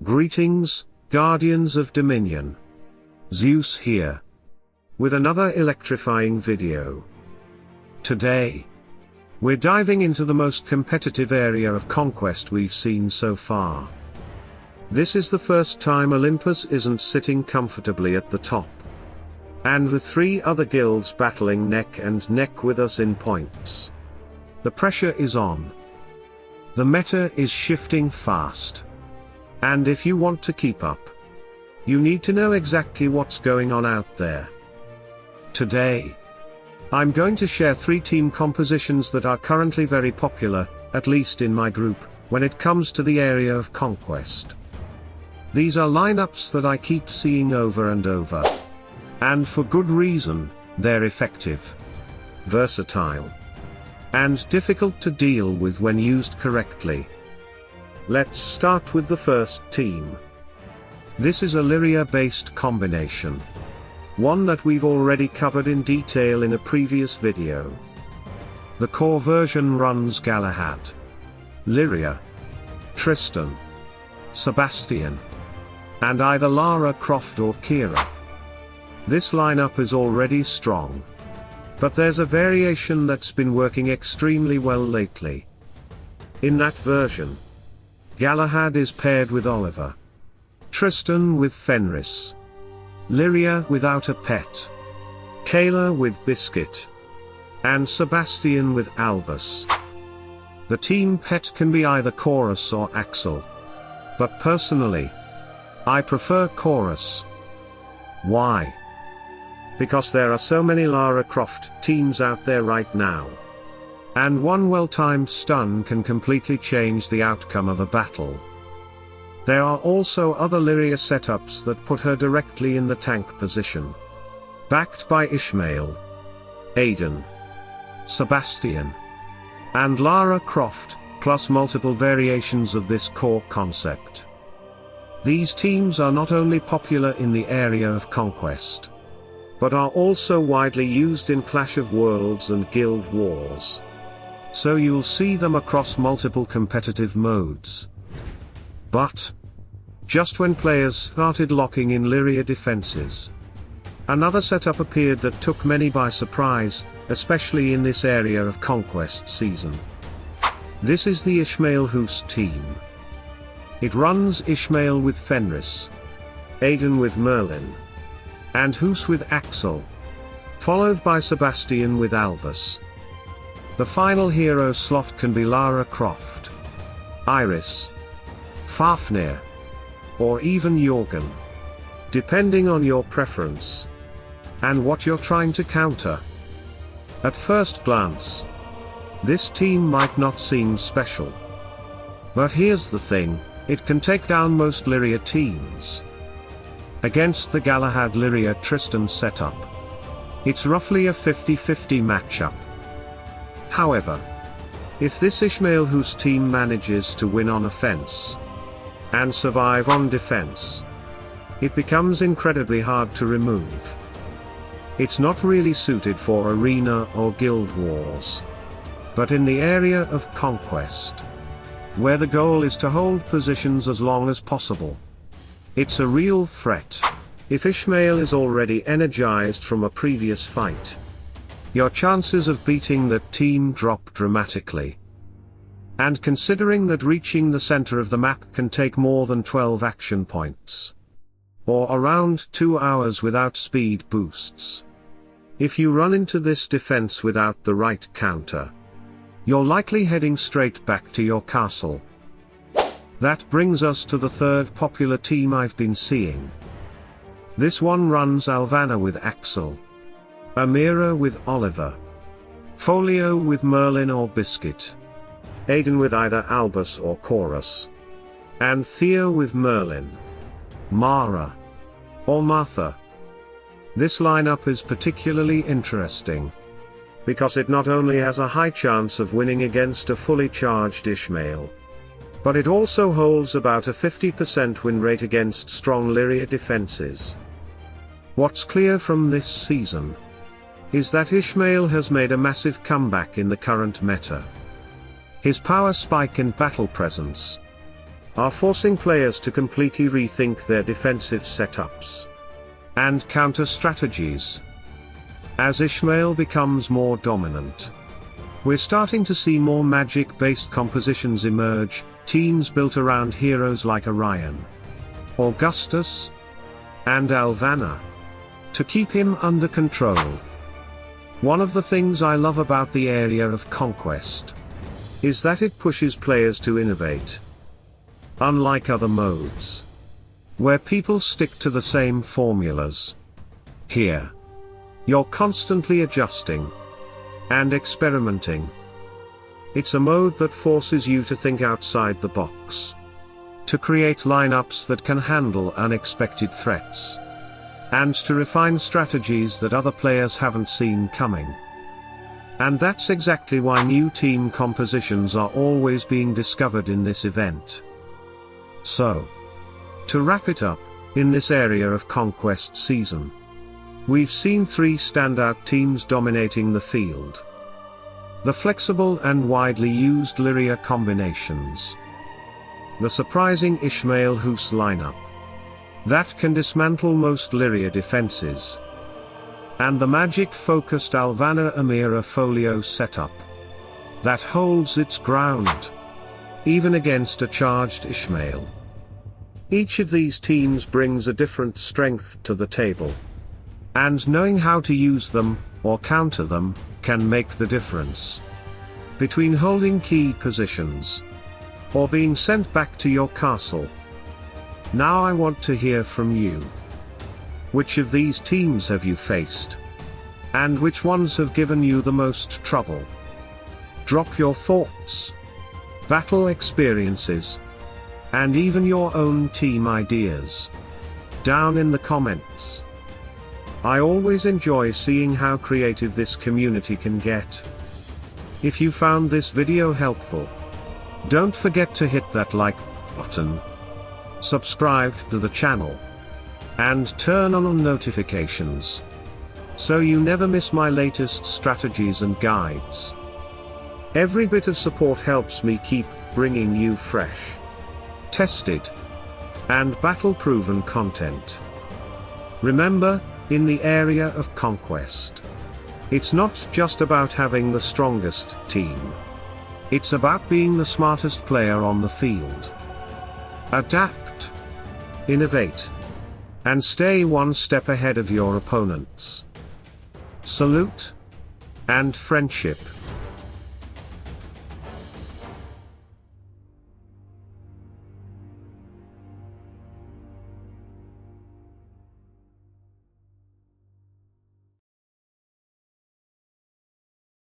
Greetings, Guardians of Dominion. Zeus here. With another electrifying video. Today, we're diving into the most competitive area of conquest we've seen so far. This is the first time Olympus isn't sitting comfortably at the top. And with 3 other guilds battling neck and neck with us in points. The pressure is on. The meta is shifting fast. And if you want to keep up, you need to know exactly what's going on out there. Today, I'm going to share 3 team compositions that are currently very popular, at least in my group, when it comes to the area of conquest. These are lineups that I keep seeing over and over. And for good reason. They're effective, versatile, and difficult to deal with when used correctly. Let's start with the first team. This is a Lyria-based combination. One that we've already covered in detail in a previous video. The core version runs Galahad, Lyria, Tristan, Sebastian, and either Lara Croft or Kira. This lineup is already strong. But there's a variation that's been working extremely well lately. In that version, Galahad is paired with Oliver, Tristan with Fenris, Lyria without a pet, Kayla with Biscuit, and Sebastian with Albus. The team pet can be either Chorus or Axel. But personally, I prefer Chorus. Why? Because there are so many Lara Croft teams out there right now. And one well-timed stun can completely change the outcome of a battle. There are also other Lyria setups that put her directly in the tank position. Backed by Ishmael, Aiden, Sebastian, and Lara Croft, plus multiple variations of this core concept. These teams are not only popular in the area of conquest, but are also widely used in Clash of Worlds and Guild Wars. So you'll see them across multiple competitive modes. But just when players started locking in Lyria defenses, another setup appeared that took many by surprise, especially in this area of conquest season. This is the Ishmael Hus team. It runs Ishmael with Fenris, Aiden with Merlin, and Hus with Axel, followed by Sebastian with Albus. The final hero slot can be Lara Croft, Iris, Fafnir, or even Jorgen, depending on your preference and what you're trying to counter. At first glance, this team might not seem special. But here's the thing, it can take down most Lyria teams. Against the Galahad Lyria Tristan setup, it's roughly a 50-50 matchup. However, if this Ishmael Hus team manages to win on offense and survive on defense, it becomes incredibly hard to remove. It's not really suited for arena or guild wars, but in the area of conquest, where the goal is to hold positions as long as possible, it's a real threat. If Ishmael is already energized from a previous fight, your chances of beating that team drop dramatically. And considering that reaching the center of the map can take more than 12 action points, or around 2 hours without speed boosts, if you run into this defense without the right counter, you're likely heading straight back to your castle. That brings us to the third popular team I've been seeing. This one runs Alvana with Axel, Amira with Oliver, Folio with Merlin or Biscuit, Aiden with either Albus or Chorus, and Theo with Merlin, Mara, or Martha. This lineup is particularly interesting, because it not only has a high chance of winning against a fully charged Ishmael, but it also holds about a 50% win rate against strong Lyria defenses. What's clear from this season is that Ishmael has made a massive comeback in the current meta. His power spike and battle presence, are forcing players to completely rethink their defensive setups and counter strategies. As Ishmael becomes more dominant, we're starting to see more magic-based compositions emerge, teams built around heroes like Orion, Augustus, and Alvana, to keep him under control. One of the things I love about the Area of Conquest is that it pushes players to innovate. Unlike other modes, where people stick to the same formulas, here, you're constantly adjusting and experimenting. It's a mode that forces you to think outside the box, to create lineups that can handle unexpected threats, and to refine strategies that other players haven't seen coming. And that's exactly why new team compositions are always being discovered in this event. So, to wrap it up, in this Area of Conquest season, we've seen 3 standout teams dominating the field. The flexible and widely used Lyria combinations, the surprising Ishmael Zeus lineup that can dismantle most Lyria defenses, and the magic-focused Alvana Amira folio setup that holds its ground even against a charged Ishmael. Each of these teams brings a different strength to the table, and knowing how to use them, or counter them, can make the difference between holding key positions or being sent back to your castle. Now I want to hear from you. Which of these teams have you faced? And which ones have given you the most trouble? Drop your thoughts, battle experiences, and even your own team ideas down in the comments. I always enjoy seeing how creative this community can get. If you found this video helpful, don't forget to hit that like button, subscribe to the channel, and turn on notifications, so you never miss my latest strategies and guides. Every bit of support helps me keep bringing you fresh, tested, and battle-proven content. Remember, in the Area of Conquest, it's not just about having the strongest team. It's about being the smartest player on the field. Adapt, innovate, and stay one step ahead of your opponents. Salute, and friendship.